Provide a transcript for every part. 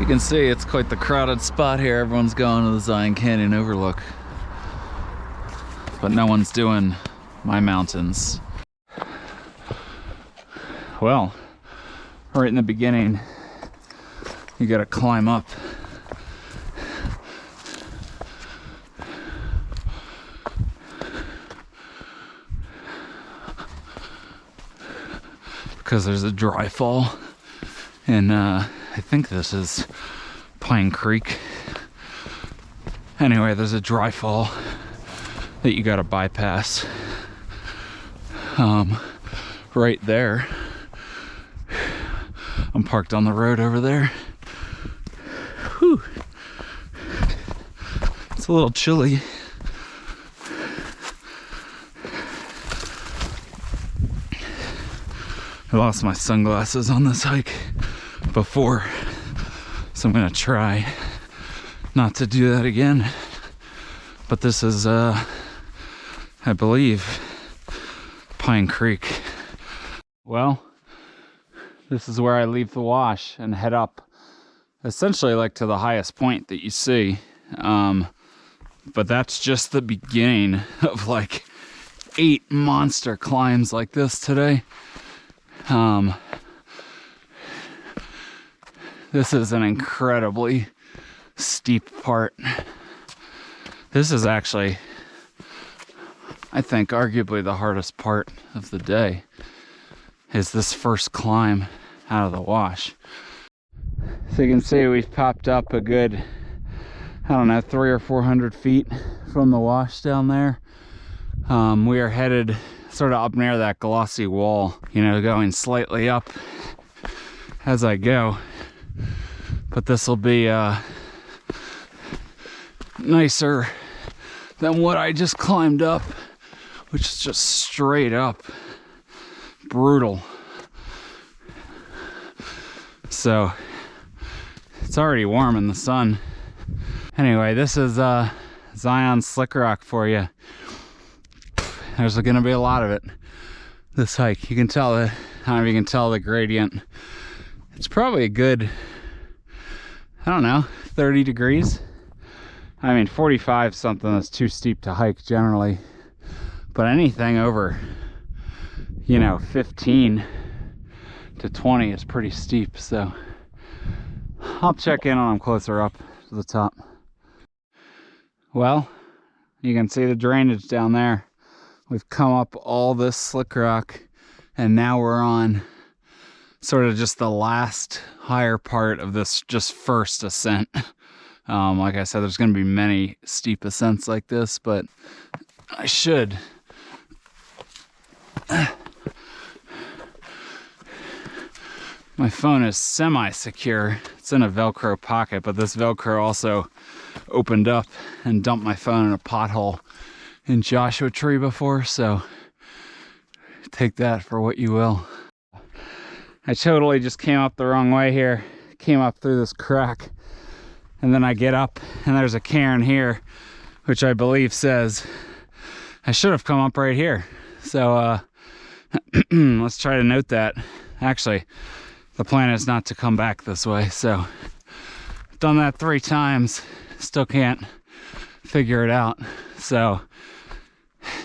You can see it's quite the crowded spot here. Everyone's going to the Zion Canyon overlook, but no one's doing my mountains. Well, right in the beginning, you gotta climb up. Because there's a dry fall, and I think this is Pine Creek. Anyway, there's a dry fall that you gotta bypass right there. I'm parked on the road over there. Whew. It's a little chilly. I lost my sunglasses on this hike before, so I'm gonna try not to do that again. But this is, I believe, Pine Creek. Well, this is where I leave the wash and head up, essentially like to the highest point that you see. But that's just the beginning of like 8 monster climbs like this today. This is an incredibly steep part. This is actually, I think, arguably the hardest part of the day, is this first climb out of the wash. So you can see we've popped up a good, I don't know, 300 or 400 feet from the wash down there. We are headed sort of up near that glossy wall, you know, going slightly up as I go. But this will be nicer than what I just climbed up, which is just straight up brutal. So it's already warm in the sun. Anyway, this is Zion Slick Rock for you. There's gonna be a lot of it this hike. You can tell I don't know if you can tell the gradient. It's probably a good, I don't know, 30 degrees. I mean, 45 something that's too steep to hike generally, but anything over, you know, 15 to 20 is pretty steep. So I'll check in on them closer up to the top. Well, you can see the drainage down there. We've come up all this slick rock, and now we're on sort of just the last higher part of this just first ascent. Like I said, there's going to be many steep ascents like this, but I should my phone is semi-secure. It's in a Velcro pocket, but this Velcro also opened up and dumped my phone in a pothole in Joshua Tree before, so take that for what you will. I totally just came up the wrong way here. Came up through this crack, and then I get up and there's a cairn here, which I believe says I should have come up right here. So let's try to note that. Actually, the plan is not to come back this way, so I've done that 3 times, still can't figure it out. So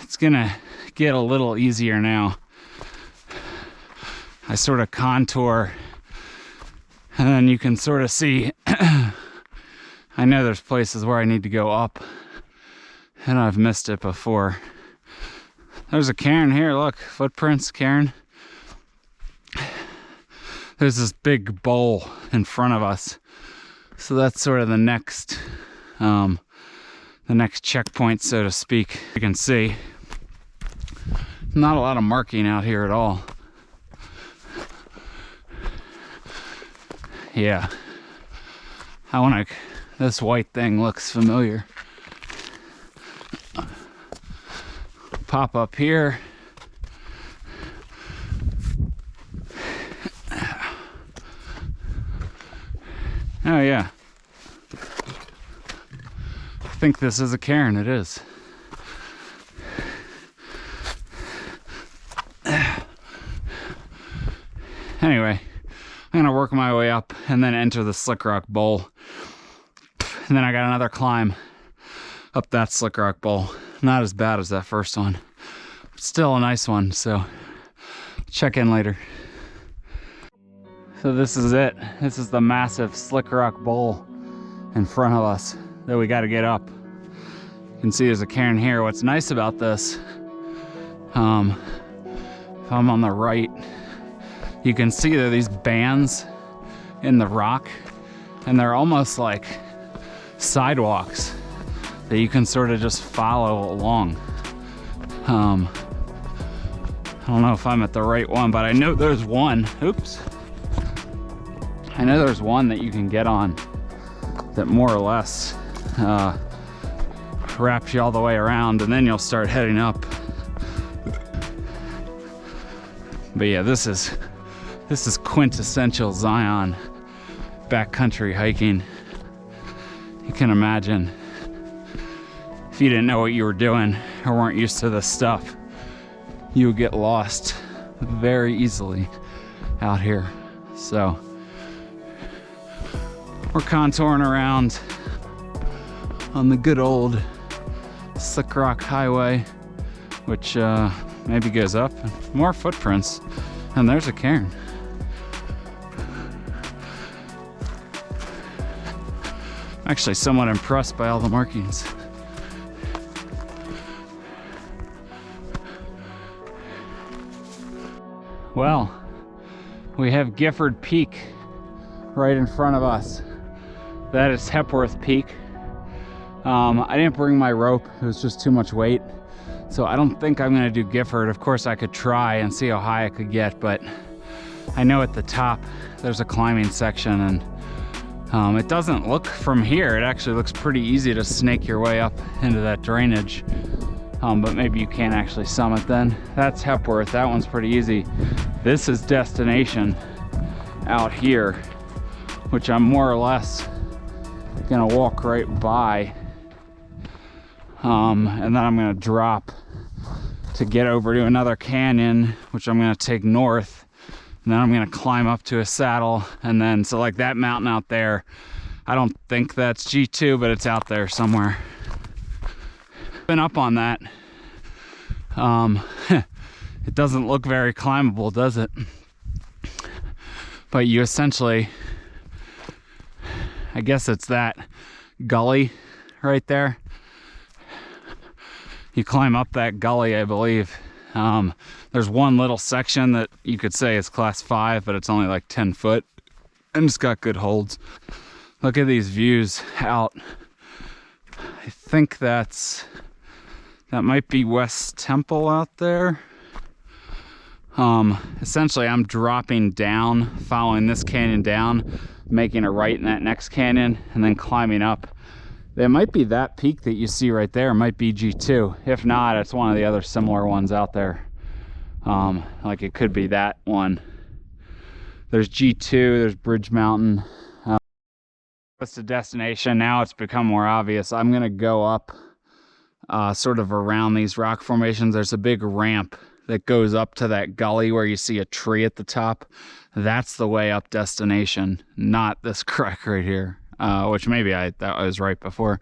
it's gonna get a little easier now. I sort of contour, and then you can sort of see I know there's places where I need to go up, and I've missed it before. There's a cairn here, look, footprints, cairn. There's this big bowl in front of us, so that's sort of the next checkpoint, so to speak. You can see not a lot of marking out here at all. Yeah, I want to, this white thing looks familiar. Pop up here. Oh yeah, I think this is a cairn. It is. Anyway, I'm gonna work my way up and then enter the Slick Rock Bowl. And then I got another climb up that Slick Rock Bowl. Not as bad as that first one, but still a nice one, so check in later. So this is it. This is the massive Slick Rock Bowl in front of us that we gotta get up. You can see there's a cairn here. What's nice about this, if I'm on the right, you can see there are these bands in the rock, and they're almost like sidewalks that you can sort of just follow along. I don't know if I'm at the right one, but I know there's one. Oops. I know there's one that you can get on that more or less wraps you all the way around, and then you'll start heading up. But yeah, this is quintessential Zion backcountry hiking. You can imagine if you didn't know what you were doing or weren't used to this stuff, you would get lost very easily out here. So we're contouring around on the good old Slick Rock Highway, which maybe goes up. More footprints, and there's a cairn. I'm actually somewhat impressed by all the markings. Well, we have Gifford Peak right in front of us. That is Hepworth Peak. I didn't bring my rope, it was just too much weight. So I don't think I'm gonna do Gifford. Of course I could try and see how high I could get, but I know at the top there's a climbing section, and it doesn't look from here, it actually looks pretty easy to snake your way up into that drainage. But maybe you can't actually summit then. That's Hepworth, that one's pretty easy. This is Destination out here, which I'm more or less gonna walk right by. And then I'm gonna drop to get over to another canyon, which I'm gonna take north. And then I'm gonna climb up to a saddle. And then, so like that mountain out there, I don't think that's G2, but it's out there somewhere. Been up on that. It doesn't look very climbable, does it? But you essentially, I guess it's that gully right there. You climb up that gully, I believe. There's one little section that you could say is class 5, but it's only like 10 foot and it's got good holds. Look at these views out. I think that might be West Temple out there. Essentially I'm dropping down, following this canyon down, making a right in that next canyon, and then climbing up. It might be that peak that you see right there, might be G2. If not, it's one of the other similar ones out there. Like it could be that one. There's G2, there's Bridge Mountain. What's the destination? Now it's become more obvious. I'm gonna go up sort of around these rock formations. There's a big ramp that goes up to that gully where you see a tree at the top. That's the way up Destination, not this crack right here, which maybe I thought I was right before.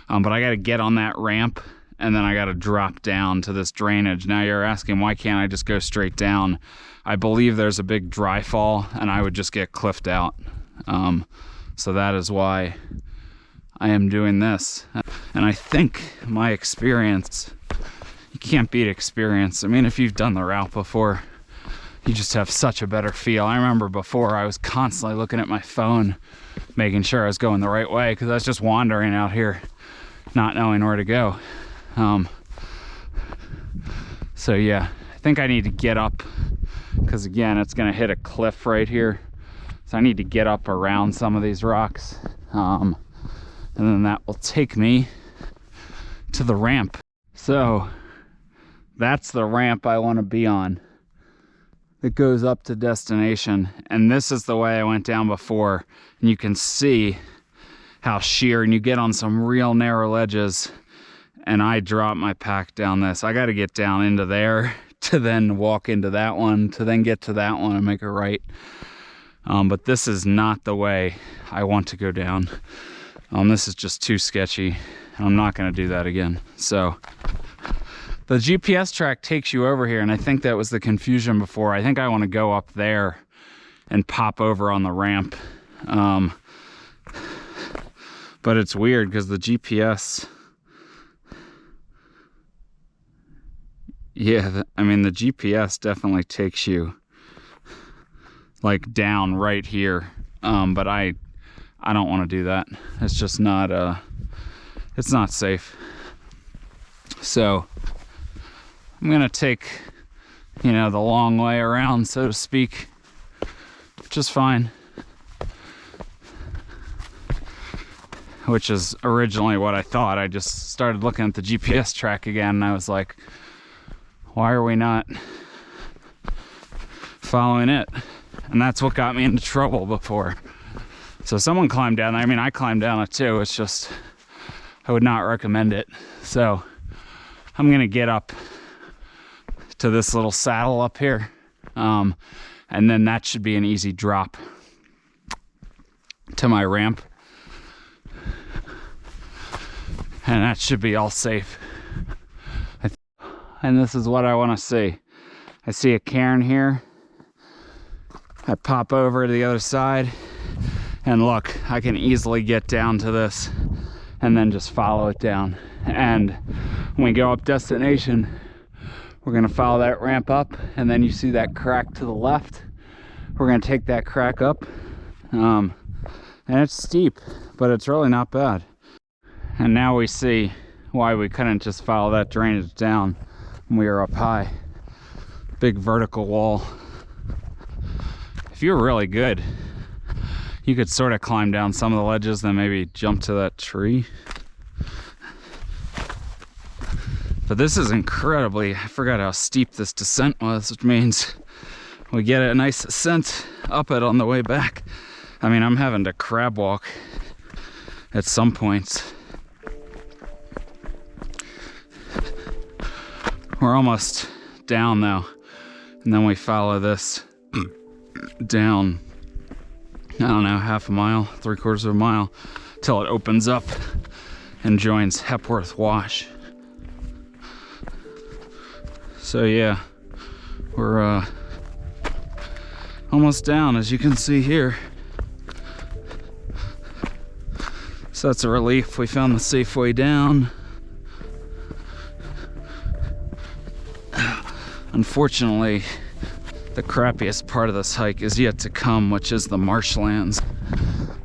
But I got to get on that ramp and then I got to drop down to this drainage. Now you're asking, why can't I just go straight down? I believe there's a big dry fall and I would just get cliffed out. So that is why I am doing this. And I think my experience, you can't beat experience. I mean, if you've done the route before, you just have such a better feel. I remember before I was constantly looking at my phone, making sure I was going the right way, because I was just wandering out here, not knowing where to go. So yeah, I think I need to get up, because again, it's gonna hit a cliff right here. So I need to get up around some of these rocks. And then that will take me to the ramp. So that's the ramp I want to be on. It goes up to Destination. And this is the way I went down before. And you can see how sheer, and you get on some real narrow ledges. And I drop my pack down this. I got to get down into there to then walk into that one, to then get to that one and make a right. But this is not the way I want to go down. This is just too sketchy, and I'm not gonna do that again. So the GPS track takes you over here, and I think that was the confusion before. I think I want to go up there and pop over on the ramp. But it's weird because the GPS, yeah, I mean, the GPS definitely takes you like down right here. But I don't want to do that. It's just not, it's not safe. So I'm gonna take, you know, the long way around, so to speak, which is fine. Which is originally what I thought. I just started looking at the GPS track again, and I was like, why are we not following it? And that's what got me into trouble before. So someone climbed down. I mean, I climbed down it too. It's just, I would not recommend it. So I'm gonna get up to this little saddle up here. And then that should be an easy drop to my ramp. And that should be all safe. And this is what I want to see. I see a cairn here. I pop over to the other side, and look, I can easily get down to this and then just follow it down. And when we go up destination, we're gonna follow that ramp up, and then you see that crack to the left. We're gonna take that crack up. And it's steep, but it's really not bad. And now we see why we couldn't just follow that drainage down when we were up high. Big vertical wall. If you're really good, you could sort of climb down some of the ledges, then maybe jump to that tree. But this is incredibly, I forgot how steep this descent was, which means we get a nice ascent up it on the way back. I mean, I'm having to crab walk at some points. We're almost down though, and then we follow this down, I don't know, half a mile, 3/4 of a mile, till it opens up and joins Hepworth Wash. So yeah, we're almost down, as you can see here. So that's a relief. We found the safe way down. Unfortunately, the crappiest part of this hike is yet to come, which is the marshlands.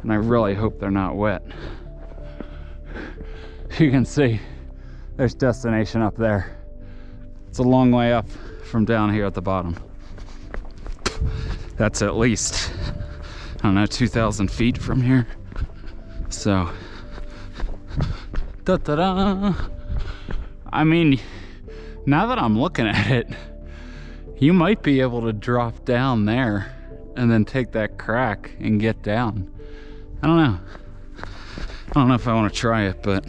And I really hope they're not wet. You can see there's destination up there. It's a long way up from down here at the bottom. That's at least, I don't know, 2,000 feet from here. So, da-da-da. I mean, now that I'm looking at it, you might be able to drop down there and then take that crack and get down. I don't know. I don't know if I want to try it, but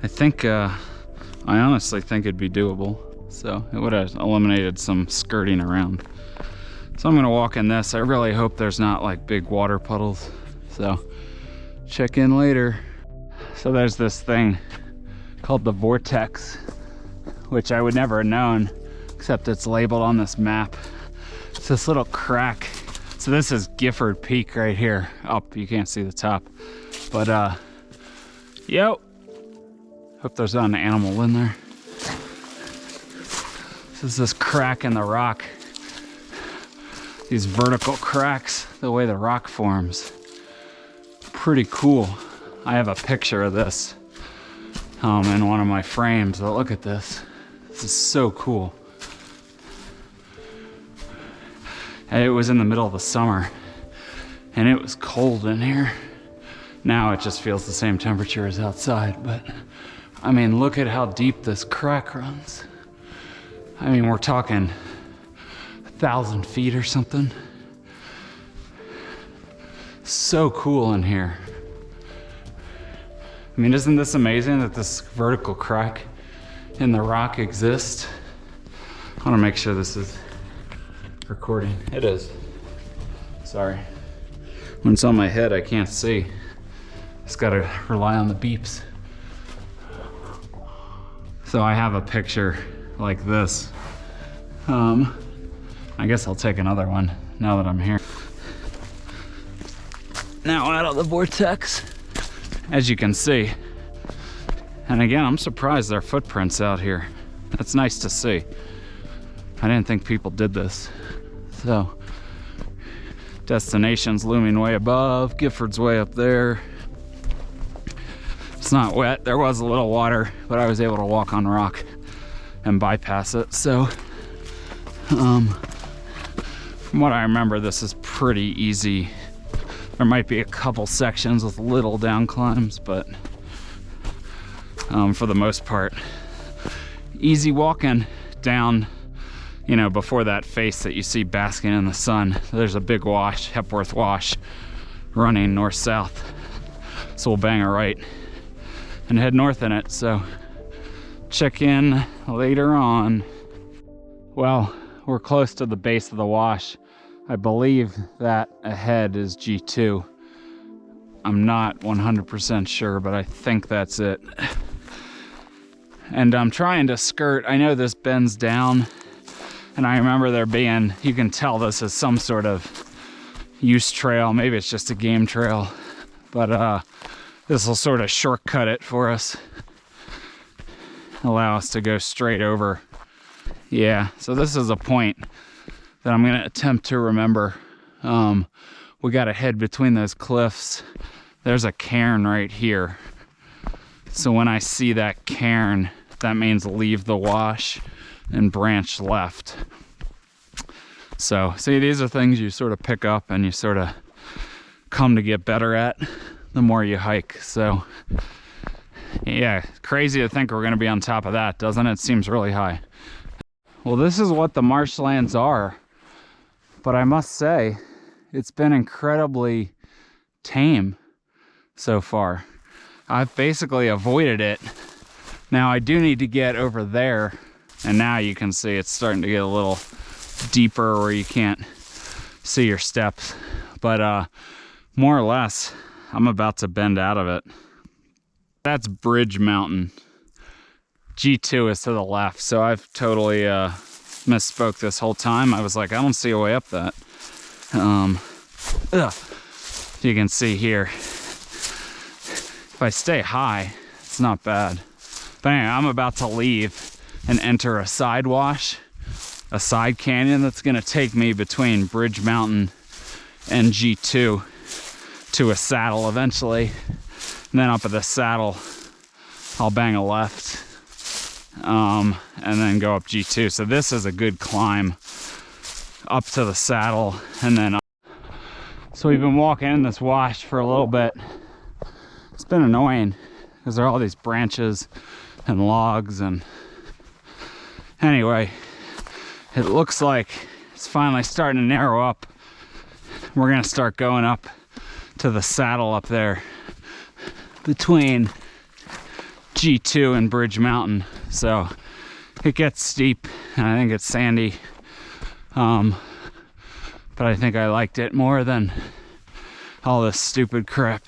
I think, I honestly think it'd be doable. So it would have eliminated some skirting around. So I'm gonna walk in this. I really hope there's not like big water puddles. So check in later. So there's this thing called the vortex, which I would never have known, except it's labeled on this map. It's this little crack. So this is Gifford Peak right here. Up, you can't see the top. But yo, hope there's not an animal in there. This is this crack in the rock. These vertical cracks, the way the rock forms. Pretty cool. I have a picture of this in one of my frames, but look at this. This is so cool. And it was in the middle of the summer and it was cold in here. Now it just feels the same temperature as outside, but I mean, look at how deep this crack runs. I mean, we're talking 1,000 feet or something. So cool in here. I mean, isn't this amazing that this vertical crack in the rock exists? I want to make sure this is recording. It is. Sorry. When it's on my head, I can't see. Just gotta rely on the beeps. So I have a picture like this. I guess I'll take another one now that I'm here. Now out of the vortex, as you can see. And again, I'm surprised there are footprints out here. That's nice to see. I didn't think people did this. So, destination's looming way above, Gifford's way up there. It's not wet, there was a little water, but I was able to walk on rock and bypass it. So, from what I remember, this is pretty easy. There might be a couple sections with little down climbs, but for the most part, easy walking down, you know, before that face that you see basking in the sun. There's a big wash, Hepworth wash, running north-south. So we'll bang a right and head north in it. So check in later on. Well, we're close to the base of the wash. I believe that ahead is G2. I'm not 100% sure, but I think that's it. And I'm trying to skirt. I know this bends down, and I remember there being, you can tell this is some sort of use trail. Maybe it's just a game trail, but this will sort of shortcut it for us. Allow us to go straight over. Yeah, so this is a point that I'm gonna attempt to remember. We gotta head between those cliffs. There's a cairn right here. So when I see that cairn, that means leave the wash and branch left. So, see, these are things you sort of pick up and you sort of come to get better at the more you hike. So, yeah, crazy to think we're gonna be on top of that, doesn't it? It seems really high. Well, this is what the marshlands are, but I must say, it's been incredibly tame so far. I've basically avoided it. Now I do need to get over there, and now you can see it's starting to get a little deeper where you can't see your steps. But more or less, I'm about to bend out of it. That's Bridge Mountain. G2 is to the left, so I've totally misspoke this whole time. I was like, I don't see a way up that. You can see here, if I stay high, it's not bad. But anyway, I'm about to leave and enter a side wash, a side canyon that's gonna take me between Bridge Mountain and G2 to a saddle eventually. And then up at the saddle, I'll bang a left and then go up G2. So this is a good climb up to the saddle and then up. So we've been walking in this wash for a little bit. It's been annoying because there are all these branches and logs, and anyway, it looks like it's finally starting to narrow up. We're gonna start going up to the saddle up there between G2 and Bridge Mountain. So it gets steep and I think it's sandy, but I think I liked it more than all this stupid crap.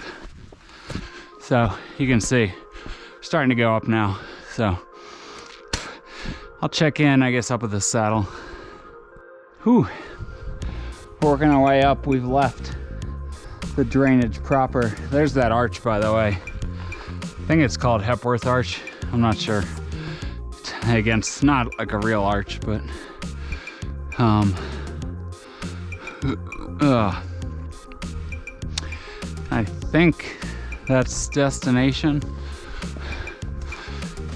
So you can see starting to go up now. So I'll check in, I guess, up at the saddle. Whew. Working our way up, we've left the drainage proper. There's that arch, by the way. I think it's called Hepworth Arch. I'm not sure. Again, it's not like a real arch, but I think that's destination.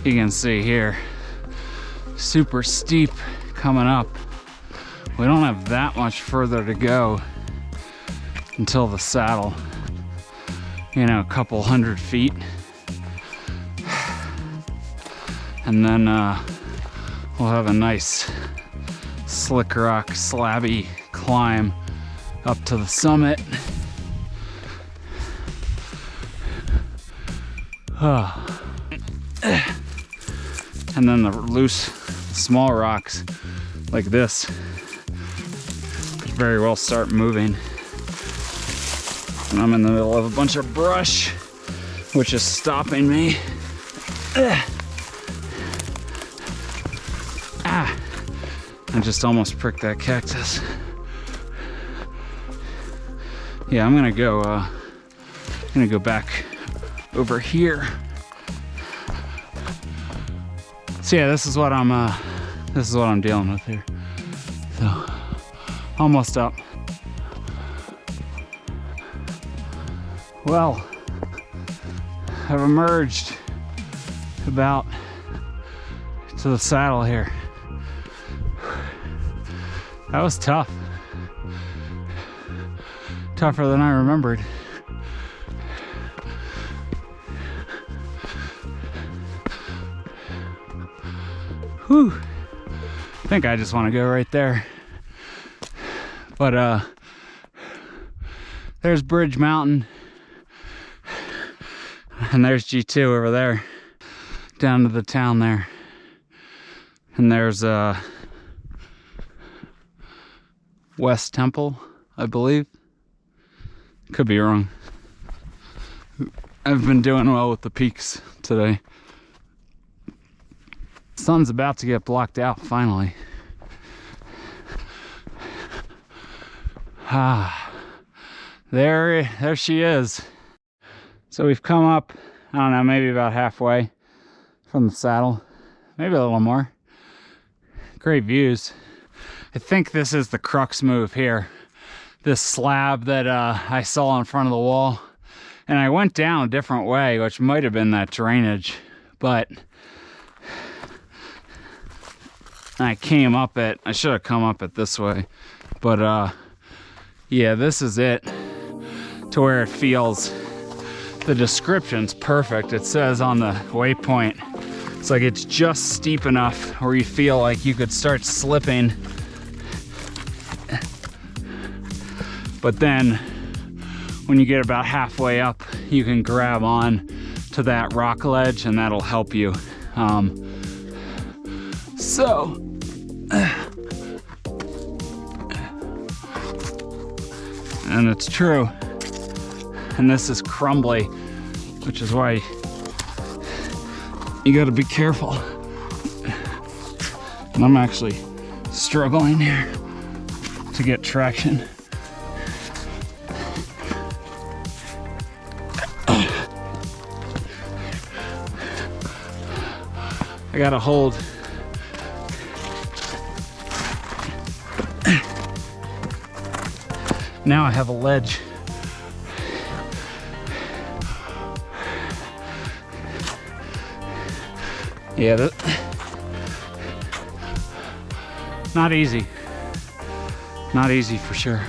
You can see here, super steep coming up. We don't have that much further to go until the saddle. You know, a couple 100 feet. And then we'll have a nice slick rock, slabby climb up to the summit. And then the loose, small rocks like this could very well start moving. And I'm in the middle of a bunch of brush, which is stopping me. Ah! I just almost pricked that cactus. Yeah, I'm gonna go back over here. So yeah, this is what I'm dealing with here. So almost up. Well, I've emerged about to the saddle here. That was tough. Tougher than I remembered. Whew. I think I just want to go right there. But there's Bridge Mountain. And there's G2 over there. Down to the town there. And there's West Temple, I believe. Could be wrong. I've been doing well with the peaks today. Sun's about to get blocked out finally. Ah, there she is. So we've come up, I don't know, maybe about halfway from the saddle, maybe a little more. Great views. I think this is the crux move here. This slab that I saw in front of the wall. And I went down a different way, which might have been that drainage, but I came up it. I should have come up it this way. But yeah, this is it to where it feels. The description's perfect. It says on the waypoint, it's like it's just steep enough where you feel like you could start slipping. But then when you get about halfway up, you can grab on to that rock ledge and that'll help you. And it's true. And this is crumbly, which is why you gotta be careful. And I'm actually struggling here to get traction. I gotta hold. Now I have a ledge. Yeah, not easy. Not easy for sure.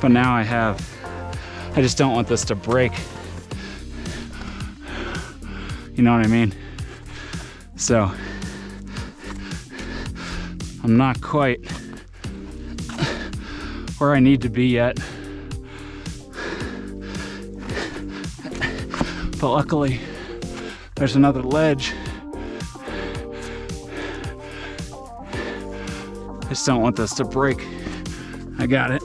But now I just don't want this to break. You know what I mean? So, I'm not quite where I need to be yet. But luckily, there's another ledge. I just don't want this to break. I got it.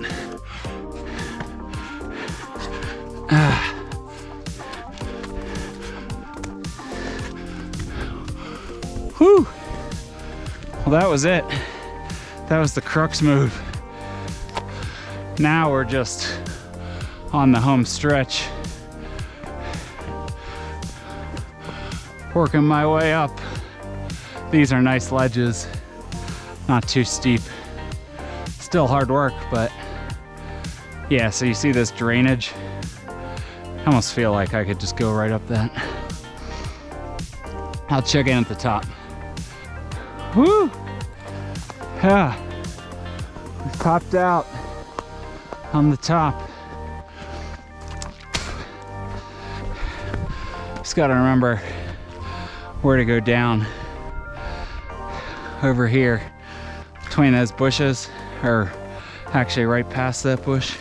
Whew. Well, that was it. That was the crux move. Now we're just on the home stretch. Working my way up. These are nice ledges, not too steep. Still hard work, but yeah, so you see this drainage? I almost feel like I could just go right up that. I'll check in at the top. Woo! Yeah, we popped out on the top. Just gotta remember where to go down. Over here between those bushes, or actually right past that bush.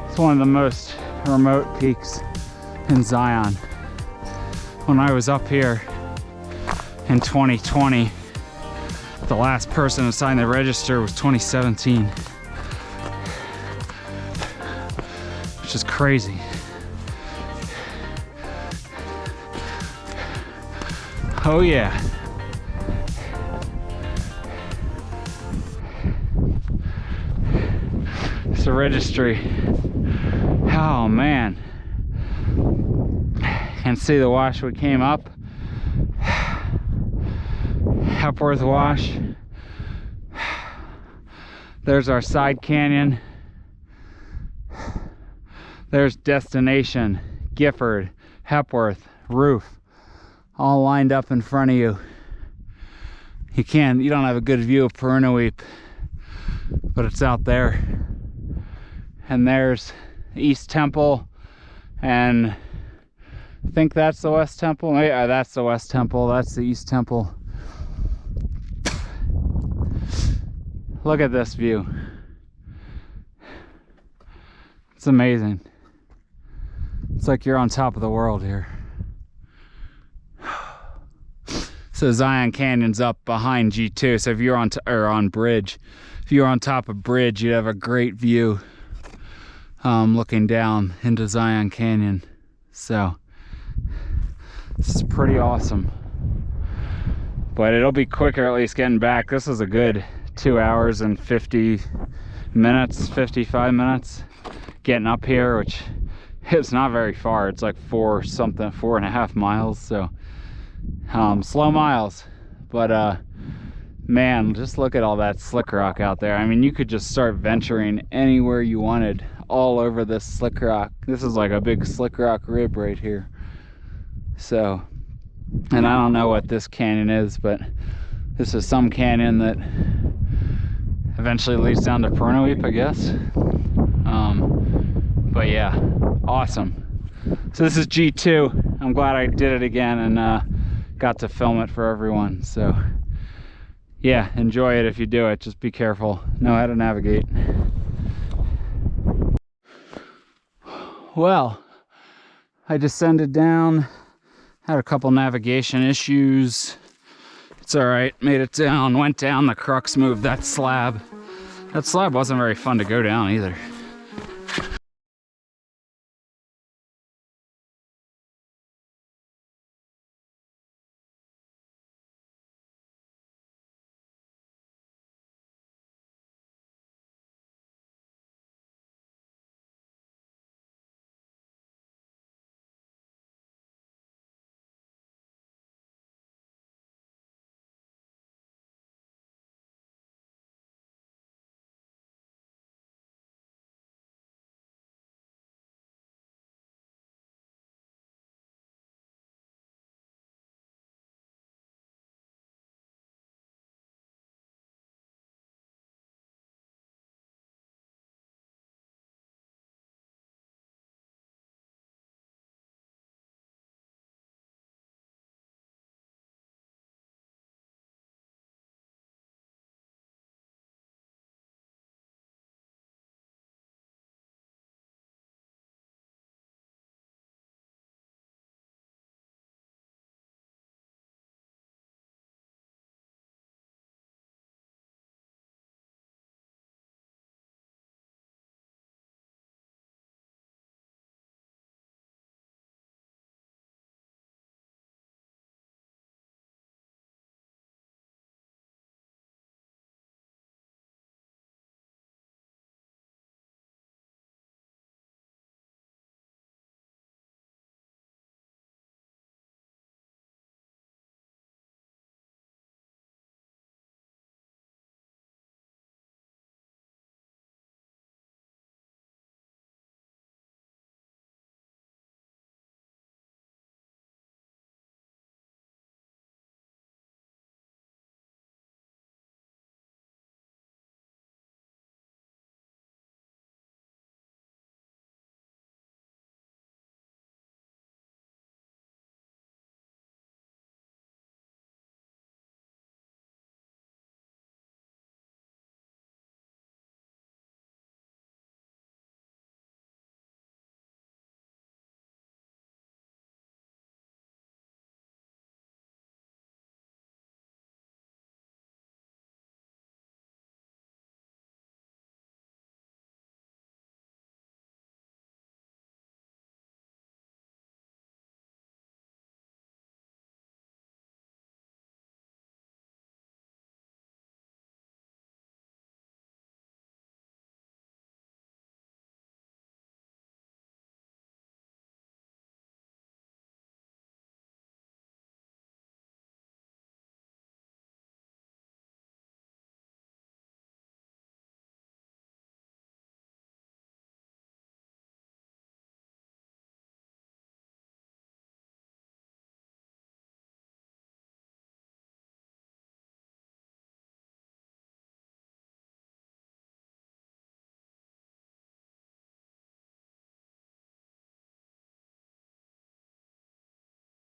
It's one of the most remote peaks in Zion. When I was up here, in 2020. The last person to sign the register was 2017. Which is crazy. Oh yeah. It's a registry. Oh man. Can see the wash we came up. Hepworth wash. There's our side canyon. There's destination, Gifford, Hepworth, roof, all lined up in front of you. You don't have a good view of Progeny, but it's out there. And there's East Temple, and I think that's the West Temple. Yeah, that's the West Temple, that's the East Temple. Look at this view. It's amazing. It's like you're on top of the world here. So Zion Canyon's up behind G2. So if you're on Bridge, if you're on top of Bridge, you'd have a great view looking down into Zion Canyon. So this is pretty awesome. But it'll be quicker at least getting back. This is a good 2 hours and 50 minutes, 55 minutes getting up here, which it's not very far. It's like 4.5 miles. So slow miles, but man, just look at all that slick rock out there. I mean, you could just start venturing anywhere you wanted all over this slick rock. This is like a big slick rock rib right here. So, and I don't know what this canyon is, but this is some canyon that eventually leads down to Progeny, I guess. But yeah, awesome. So this is G2. I'm glad I did it again and got to film it for everyone. So yeah, enjoy it if you do it. Just be careful. Know how to navigate. Well, I descended down, had a couple navigation issues. It's all right, made it down, went down, the crux moved that slab. That slab wasn't very fun to go down either.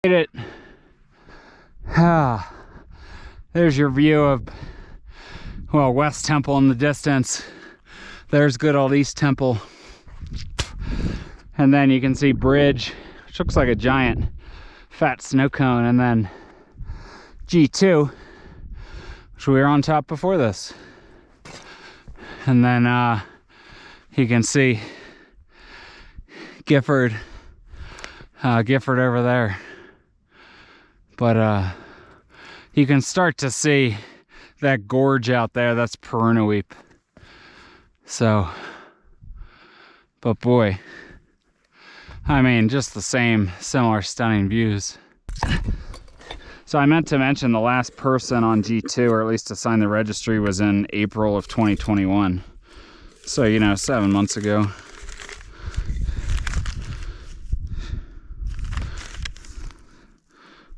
Made it. Ah, there's your view of, well, West Temple in the distance. There's good old East Temple. And then you can see bridge, which looks like a giant fat snow cone, and then G2, which we were on top before this. And then you can see Gifford, Gifford over there. But you can start to see that gorge out there. That's Perunaweep. So, but boy, I mean, just the same, similar stunning views. So I meant to mention the last person on G2, or at least to sign the registry, was in April of 2021. So, you know, 7 months ago.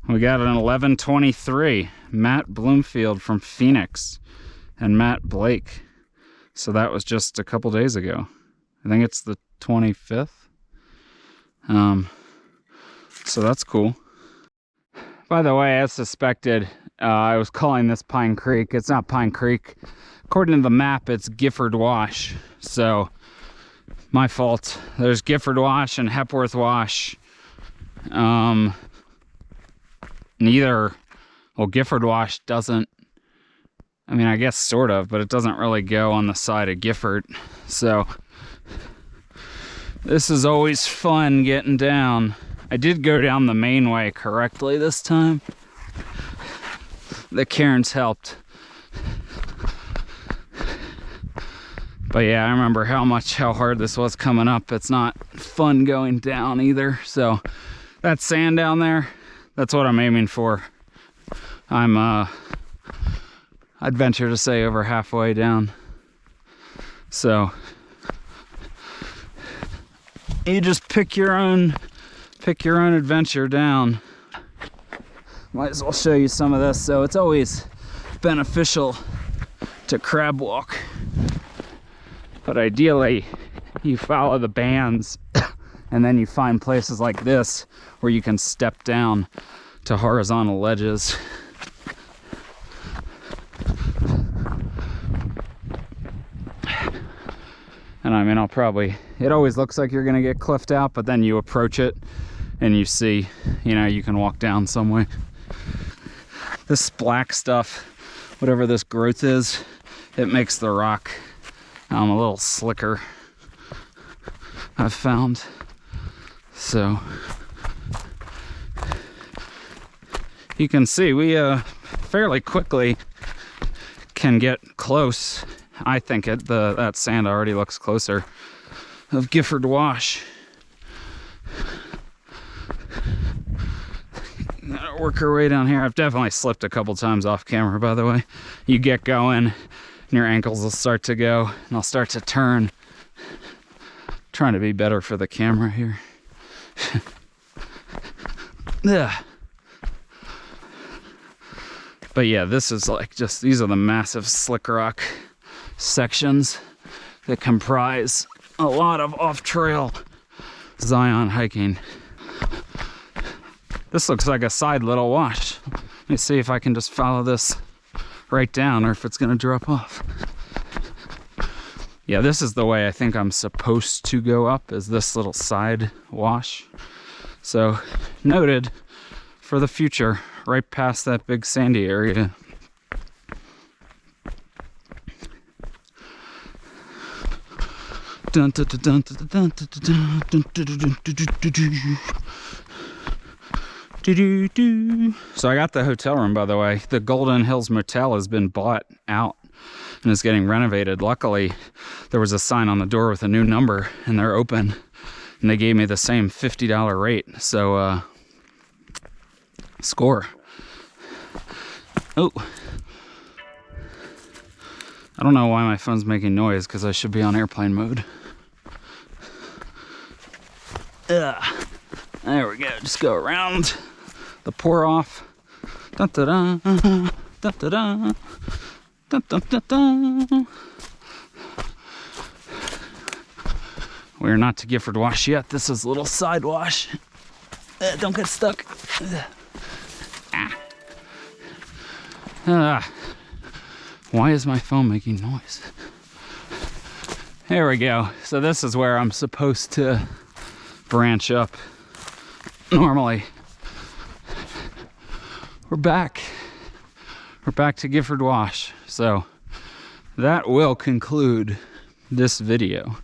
We got an 1123, Matt Bloomfield from Phoenix, and Matt Blake. So that was just a couple days ago. I think it's the 25th. So that's cool. By the way, as suspected, I was calling this Pine Creek. It's not Pine Creek. According to the map, it's Gifford Wash. So, my fault. There's Gifford Wash and Hepworth Wash. Neither, well, Gifford Wash doesn't, I mean, I guess sort of, but it doesn't really go on the side of Gifford. So, this is always fun getting down. I did go down the main way correctly this time. The cairns helped. But yeah, I remember how hard this was coming up. It's not fun going down either. So that sand down there, that's what I'm aiming for. I'm I'd venture to say over halfway down. So you just pick your own adventure down. Might as well show you some of this. So it's always beneficial to crab walk, but ideally you follow the bands and then you find places like this where you can step down to horizontal ledges. And I mean, it always looks like you're gonna get cliffed out, but then you approach it and you see, you know, you can walk down some way. This black stuff, whatever this growth is, it makes the rock a little slicker, I've found. So you can see we fairly quickly can get close. I think that sand already looks closer, of Gifford Wash. Gotta work our way down here. I've definitely slipped a couple times off camera, by the way. You get going and your ankles will start to go and I'll start to turn. Trying to be better for the camera here. Yeah. But yeah, this is like these are the massive slick rock sections that comprise a lot of off-trail Zion hiking. This looks like a side little wash. Let me see if I can just follow this right down or if it's gonna drop off. Yeah, this is the way I think I'm supposed to go up, is this little side wash. So, noted for the future, right past that big sandy area. So I got the hotel room, by the way. The Golden Hills Motel has been bought out and is getting renovated. Luckily, there was a sign on the door with a new number and they're open. And they gave me the same $50 rate. So, score. Oh. I don't know why my phone's making noise because I should be on airplane mode. There we go. Just go around the pour off. Dun, da, da, dun, da, da, dun, dun, dun, dun. We're not to Gifford Wash yet. This is a little side wash. Don't get stuck. Why is my phone making noise? There we go. So this is where I'm supposed to branch up normally. We're back. We're back to Gifford Wash. So that will conclude this video.